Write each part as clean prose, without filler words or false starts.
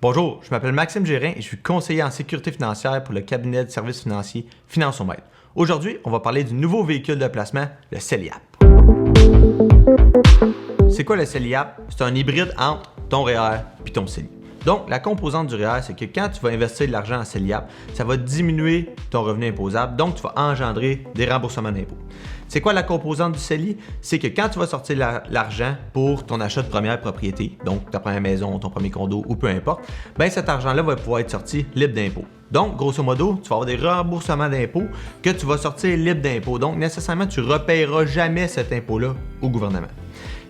Bonjour, je m'appelle Maxime Gérin et je suis conseiller en sécurité financière pour le cabinet de services financiers Financiomètre. Aujourd'hui, on va parler du nouveau véhicule de placement, le CELIAP. C'est quoi le CELIAP? C'est un hybride entre ton REER et ton CELI. Donc, la composante du REER, c'est que quand tu vas investir de l'argent en CELIAP, ça va diminuer ton revenu imposable, donc tu vas engendrer des remboursements d'impôts. C'est quoi la composante du CELI? C'est que quand tu vas sortir l'argent pour ton achat de première propriété, donc ta première maison, ton premier condo ou peu importe, ben cet argent-là va pouvoir être sorti libre d'impôts. Donc, grosso modo, tu vas avoir des remboursements d'impôts que tu vas sortir libre d'impôts. Donc, nécessairement, tu ne repayeras jamais cet impôt-là au gouvernement.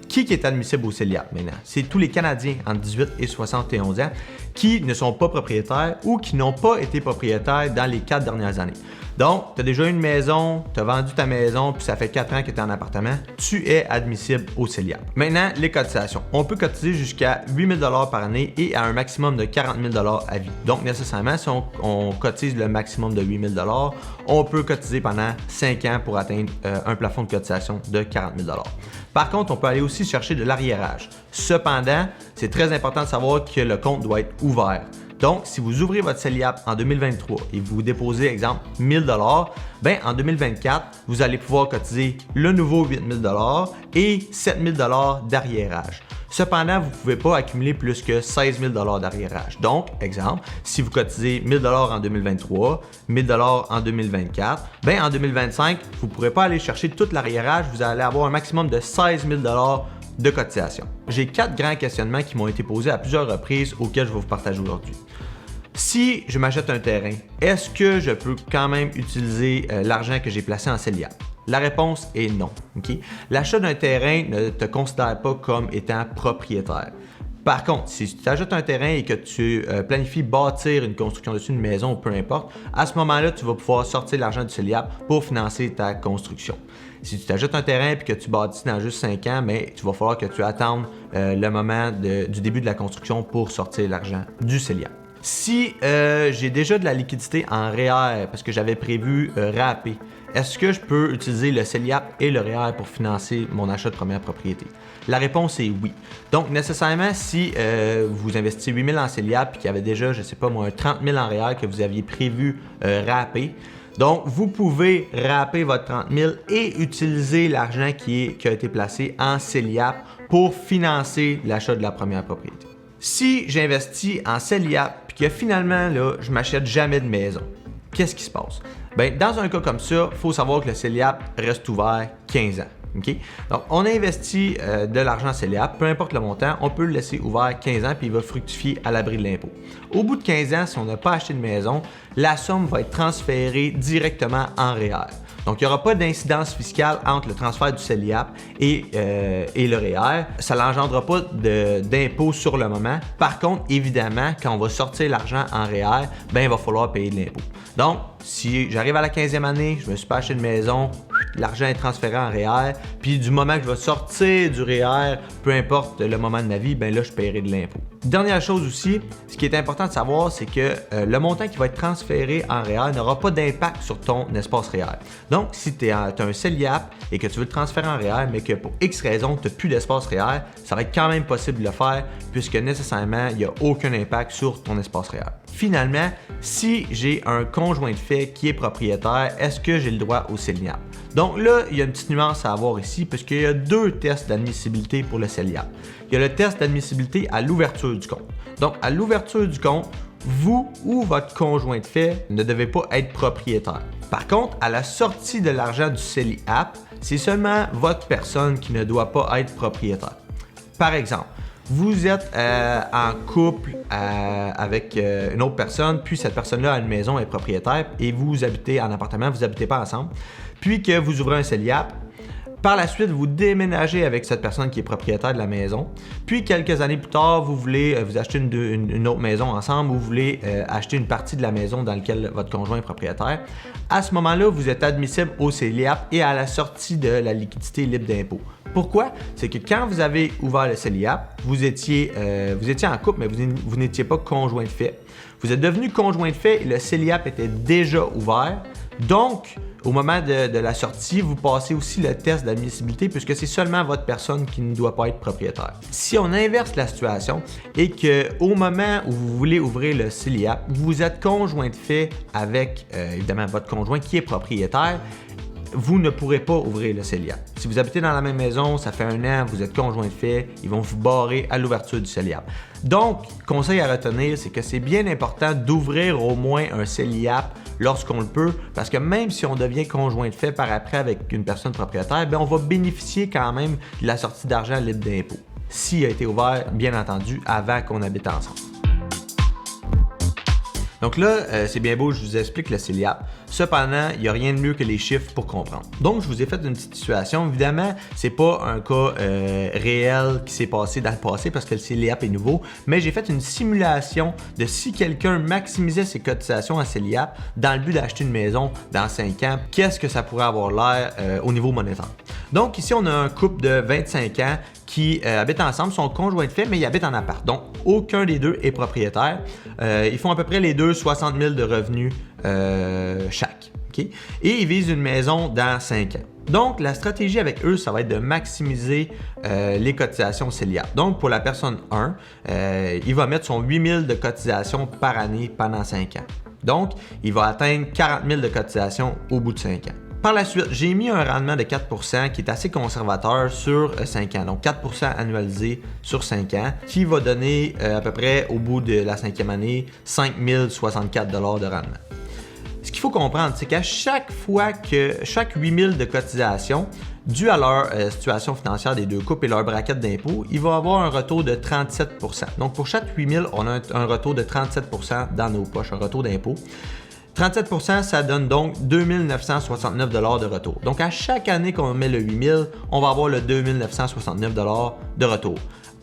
Qui est admissible au CELIAP maintenant? C'est tous les Canadiens entre 18 et 71 ans qui ne sont pas propriétaires ou qui n'ont pas été propriétaires dans les 4 dernières années. Donc, tu as déjà une maison, tu as vendu ta maison, puis ça fait 4 ans que tu es en appartement, tu es admissible au CELIAP. Maintenant, les cotisations. On peut cotiser jusqu'à 8 000 $ par année et à un maximum de 40 000 $ à vie. Donc, nécessairement, si on cotise le maximum de 8 000 $, on peut cotiser pendant 5 ans pour atteindre un plafond de cotisation de 40 000 $. Par contre, on peut aller aussi chercher de l'arriérage. Cependant, c'est très important de savoir que le compte doit être ouvert. Donc, si vous ouvrez votre CELIAP en 2023 et vous déposez, exemple, 1 000 $, ben, en 2024, vous allez pouvoir cotiser le nouveau 8 000 $ et 7 000 $ d'arriérage. Cependant, vous ne pouvez pas accumuler plus que 16 000 $ d'arriérage. Donc, exemple, si vous cotisez 1 000 $ en 2023, 1 000 $ en 2024, ben, en 2025, vous ne pourrez pas aller chercher tout l'arriérage. Vous allez avoir un maximum de 16 000 $ de cotisation. J'ai 4 grands questionnements qui m'ont été posés à plusieurs reprises auxquels je vais vous partager aujourd'hui. Si je m'achète un terrain, est-ce que je peux quand même utiliser l'argent que j'ai placé en CELIAP? La réponse est non. Okay? L'achat d'un terrain ne te considère pas comme étant propriétaire. Par contre, si tu achètes un terrain et que tu planifies bâtir une construction dessus, une maison ou peu importe, à ce moment-là, tu vas pouvoir sortir l'argent du CELIAP pour financer ta construction. Si tu t'achètes un terrain et que tu bâtis dans juste 5 ans, mais tu vas falloir que tu attendes le moment du début de la construction pour sortir l'argent du CELIAP. Si j'ai déjà de la liquidité en REER parce que j'avais prévu RAPer, est-ce que je peux utiliser le CELIAP et le REER pour financer mon achat de première propriété? La réponse est oui. Donc, nécessairement, si vous investissez 8 000 en CELIAP et qu'il y avait déjà, je ne sais pas moi, un 30 000 en REER que vous aviez prévu RAPer, donc vous pouvez RAPer votre 30 000 et utiliser l'argent qui a été placé en CELIAP pour financer l'achat de la première propriété. Si j'investis en CELIAP et que finalement, là, je ne m'achète jamais de maison, qu'est-ce qui se passe? Bien, dans un cas comme ça, il faut savoir que le CELIAP reste ouvert 15 ans. Okay? Donc, on investit de l'argent CELIAP, peu importe le montant, on peut le laisser ouvert 15 ans puis il va fructifier à l'abri de l'impôt. Au bout de 15 ans, si on n'a pas acheté de maison, la somme va être transférée directement en REER. Donc, il n'y aura pas d'incidence fiscale entre le transfert du CELIAP et le REER. Ça n'engendrera pas d'impôt sur le moment. Par contre, évidemment, quand on va sortir l'argent en REER, ben, il va falloir payer de l'impôt. Donc, si j'arrive à la 15e année, je ne me suis pas acheté de maison, l'argent est transféré en REER, puis du moment que je vais sortir du REER, peu importe le moment de ma vie, ben là, je paierai de l'impôt. Dernière chose aussi, ce qui est important de savoir, c'est que le montant qui va être transféré en REER n'aura pas d'impact sur ton espace REER. Donc, si tu as un CELIAP et que tu veux le transférer en REER, mais que pour X raison, tu n'as plus d'espace REER, ça va être quand même possible de le faire puisque nécessairement, il n'y a aucun impact sur ton espace REER. Finalement, si j'ai un conjoint de fait qui est propriétaire, est-ce que j'ai le droit au CELIAP? Donc là, il y a une petite nuance à avoir ici parce qu'il y a 2 tests d'admissibilité pour le CELIAP. Il y a le test d'admissibilité à l'ouverture du compte. Donc, à l'ouverture du compte, vous ou votre conjoint de fait ne devez pas être propriétaire. Par contre, à la sortie de l'argent du CELIAP, c'est seulement votre personne qui ne doit pas être propriétaire. Par exemple, vous êtes en couple avec une autre personne, puis cette personne-là a une maison, est propriétaire, et vous habitez en appartement, vous n'habitez pas ensemble, puis que vous ouvrez un CELIAP. Par la suite, vous déménagez avec cette personne qui est propriétaire de la maison. Puis, quelques années plus tard, vous voulez vous acheter une autre maison ensemble ou vous voulez acheter une partie de la maison dans laquelle votre conjoint est propriétaire. À ce moment-là, vous êtes admissible au CELIAP et à la sortie de la liquidité libre d'impôt. Pourquoi? C'est que quand vous avez ouvert le CELIAP, vous étiez en couple, mais vous n'étiez pas conjoint de fait. Vous êtes devenu conjoint de fait et le CELIAP était déjà ouvert. Donc, au moment de la sortie, vous passez aussi le test d'admissibilité puisque c'est seulement votre personne qui ne doit pas être propriétaire. Si on inverse la situation et qu'au moment où vous voulez ouvrir le CELIAP, vous êtes conjoint de fait avec évidemment votre conjoint qui est propriétaire, vous ne pourrez pas ouvrir le CELIAP. Si vous habitez dans la même maison, ça fait 1 an, vous êtes conjoint de fait, ils vont vous barrer à l'ouverture du CELIAP. Donc, conseil à retenir, c'est que c'est bien important d'ouvrir au moins un CELIAP lorsqu'on le peut, parce que même si on devient conjoint de fait par après avec une personne propriétaire, bien, on va bénéficier quand même de la sortie d'argent libre d'impôt, s'il a été ouvert, bien entendu, avant qu'on habite ensemble. Donc là, c'est bien beau, je vous explique le CELIAP. Cependant, il n'y a rien de mieux que les chiffres pour comprendre. Donc, je vous ai fait une petite situation. Évidemment, c'est pas un cas réel qui s'est passé dans le passé parce que le CELIAP est nouveau, mais j'ai fait une simulation de si quelqu'un maximisait ses cotisations à CELIAP dans le but d'acheter une maison dans 5 ans, qu'est-ce que ça pourrait avoir l'air au niveau monétaire. Donc, ici, on a un couple de 25 ans qui habitent ensemble, sont conjoints de fait, mais ils habitent en appart. Donc, aucun des deux est propriétaire. Ils font à peu près les deux 60 000 de revenus chaque. Okay? Et ils visent une maison dans 5 ans. Donc, la stratégie avec eux, ça va être de maximiser les cotisations CELIAP. Donc, pour la personne 1, il va mettre son 8 000 de cotisations par année pendant 5 ans. Donc, il va atteindre 40 000 de cotisations au bout de 5 ans. Par la suite, j'ai mis un rendement de 4% qui est assez conservateur sur 5 ans. Donc 4% annualisé sur 5 ans qui va donner à peu près au bout de la 5e année 5 064 $ de rendement. Ce qu'il faut comprendre, c'est qu'à chaque fois que chaque 8 000 de cotisation, dû à leur situation financière des deux couples et leur braquette d'impôt, il va avoir un retour de 37%. Donc pour chaque 8 000, on a un retour de 37% dans nos poches, un retour d'impôt. 37%, ça donne donc 2 969 $ de retour. Donc, à chaque année qu'on met le 8 000, on va avoir le 2 969 $ de retour.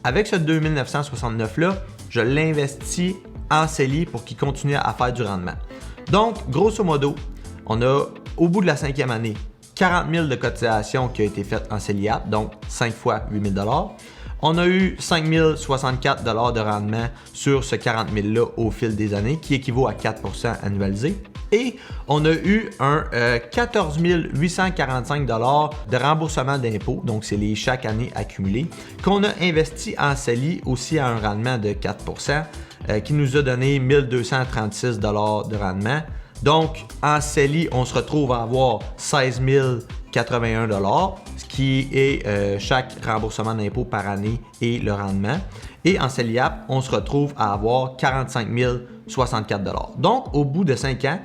Avec ce 2 969-là, je l'investis en CELI pour qu'il continue à faire du rendement. Donc, grosso modo, on a, au bout de la 5e année, 40 000 de cotisation qui a été faite en CELIAP, donc 5 fois 8 000 $. On a eu 5 064 $ de rendement sur ce 40 000-là au fil des années, qui équivaut à 4% annualisé. Et on a eu un 14 845 $ de remboursement d'impôts, donc c'est les chaque année accumulés, qu'on a investi en CELI aussi à un rendement de 4%, qui nous a donné 1 236 $ de rendement. Donc, en CELI, on se retrouve à avoir 16 081 $, ce qui est chaque remboursement d'impôt par année et le rendement. Et en CELIAP, on se retrouve à avoir 45 064 $. Donc, au bout de 5 ans,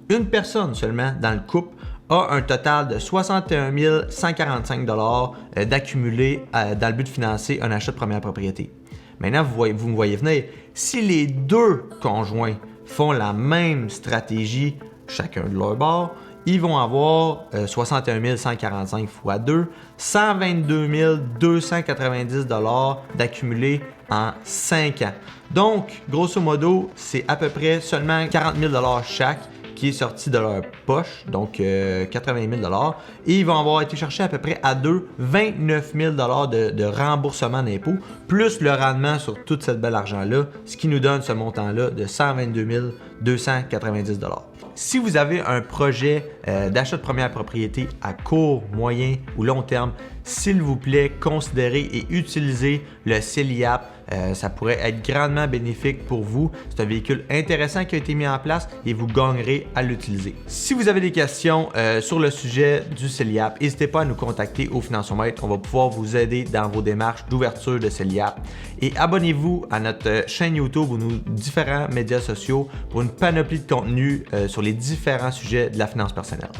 une personne seulement dans le couple a un total de 61 145 $ d'accumulé dans le but de financer un achat de première propriété. Maintenant, vous me voyez venir, si les deux conjoints font la même stratégie, chacun de leur bord, ils vont avoir 61 145 x 2, 122 290 $ d'accumulé en 5 ans. Donc, grosso modo, c'est à peu près seulement 40 000 $ chaque qui est sorti de leur poche, donc 80 000 $, et ils vont avoir été chercher à peu près à deux 29 000 $ de remboursement d'impôts, plus le rendement sur tout ce bel argent-là, ce qui nous donne ce montant-là de 122 290 $. Si vous avez un projet d'achat de première propriété à court, moyen ou long terme, s'il vous plaît, considérez et utilisez le CELIAP. Ça pourrait être grandement bénéfique pour vous. C'est un véhicule intéressant qui a été mis en place et vous gagnerez à l'utiliser. Si vous avez des questions sur le sujet du CELIAP, n'hésitez pas à nous contacter au Financiomètre. On va pouvoir vous aider dans vos démarches d'ouverture de CELIAP. Et abonnez-vous à notre chaîne YouTube ou nos différents médias sociaux pour une panoplie de contenu sur les différents sujets de la finance personnelle.